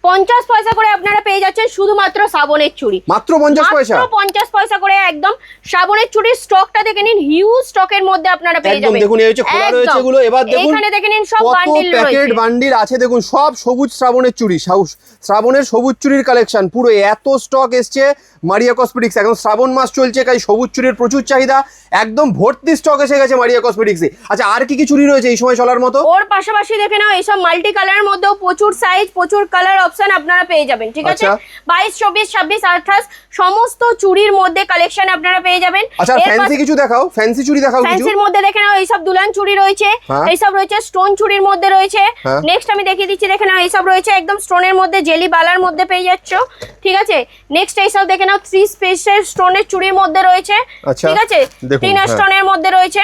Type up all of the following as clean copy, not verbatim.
50 পয়সা করে আপনারা পেয়ে যাচ্ছেন শুধুমাত্র শ্রাবণের চুড়ি, মাত্র 50 পয়সা, মাত্র 50 পয়সা করে একদম। শ্রাবণের চুড়ির স্টকটা দেখে নিন, হিউজ স্টকের মধ্যে আপনারা পেয়ে একদম যাবেন। দেখুন এই হচ্ছে খোলা রয়েছে এগুলো। এবার দেখুন এখানে দেখে নিন সব কত বান্ডিল প্যাকেট রয়েছে, বান্ডিল আছে, দেখুন সব সবুজ শ্রাবণের চুড়ি, শ্রাবণের সবুজ চুড়ির কালেকশন পুরো। এত স্টক এসছে মারিয়া কসমেটিক্স, এখন শ্রাবণ মাস চলছে, তাই সবুজ চুড়ির প্রচুর চাহিদা, একদম ভর্তি স্টক এসে গেছে মারিয়া কসমেটিক্সে। আচ্ছা আর কি কি চুড়ি রয়েছে এই সময় চলার মতো? ওর পাশাপাশি দেখে নাও এইসব মাল্টি কালারের মধ্যেও প্রচুর সাইজ, প্রচুর কালার অপশন আপনারা পেয়ে যাবেন, ঠিক আছে? 22, 24, 26, 28 সমস্ত চুড়ির মধ্যে কালেকশন আপনারা পেয়ে যাবেন। আচ্ছা ফ্যান্সি কিছু দেখাও, ফ্যান্সি চুড়ি দেখাও কিছু। ফ্যান্সির মধ্যে দেখে নাও এইসব দুলান চুড়ি রয়েছে, এইসব রয়েছে স্টোন চুড়ির মধ্যে রয়েছে। নেক্সট আমি দেখিয়ে দিচ্ছি, দেখে নাও এইসব রয়েছে একদম স্টোনের মধ্যে, জেলি বালার মধ্যে পেয়ে যাচ্ছ, ঠিক আছে? নেক্সট এইসব দেখে নাও 3 স্পেসের স্টোনের চুড়ির মধ্যে রয়েছে, ঠিক আছে? 3 স্টোনের মধ্যে রয়েছে,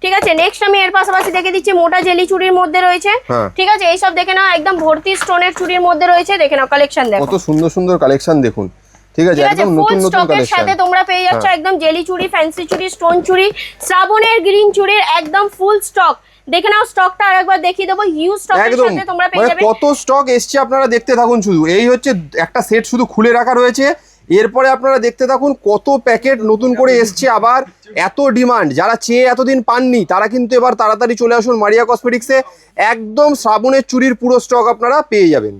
ঠিক আছে? নেক্সট আমি এর পাশাপাশি দেখে দিচ্ছি মোটা জেলি চুড়ির মধ্যে রয়েছে, ঠিক আছে? এইসব দেখে নাও একদম ভর্তি স্টোনের চুড়ির মধ্যে রয়েছে, দেখে নাও কালেকশন দেখো কত সুন্দর সুন্দর কালেকশন দেখুন, ঠিক আছে? একদম নতুন নতুন কালেকশন সাথে তোমরা পেয়ে যাচ্ছ একদম জেলি চুড়ি, ফ্যান্সি চুড়ি, স্টোন চুড়ি, শ্রাবণের গ্রিন চুড়ির একদম ফুল স্টক। দেখে নাও স্টকটা আরেকবার দেখিয়ে দেবো, হিউজ স্টকের সাথে তোমরা পেয়ে যাবে। কত স্টক এসছে আপনারা দেখতে থাকুন শুধু। এই হচ্ছে একটা সেট শুধু খুলে রাখা রয়েছে, এরপরে আপনারা দেখতে থাকুন কত প্যাকেট নতুন করে এসছে আবার। এত ডিমান্ড, যারা চেয়ে এতদিন পাননি তারা কিন্তু এবার তাড়াতাড়ি চলে আসুন মারিয়া কসমেটিক্সে, একদম শ্রাবণের চুড়ির পুরো স্টক আপনারা পেয়ে যাবেন।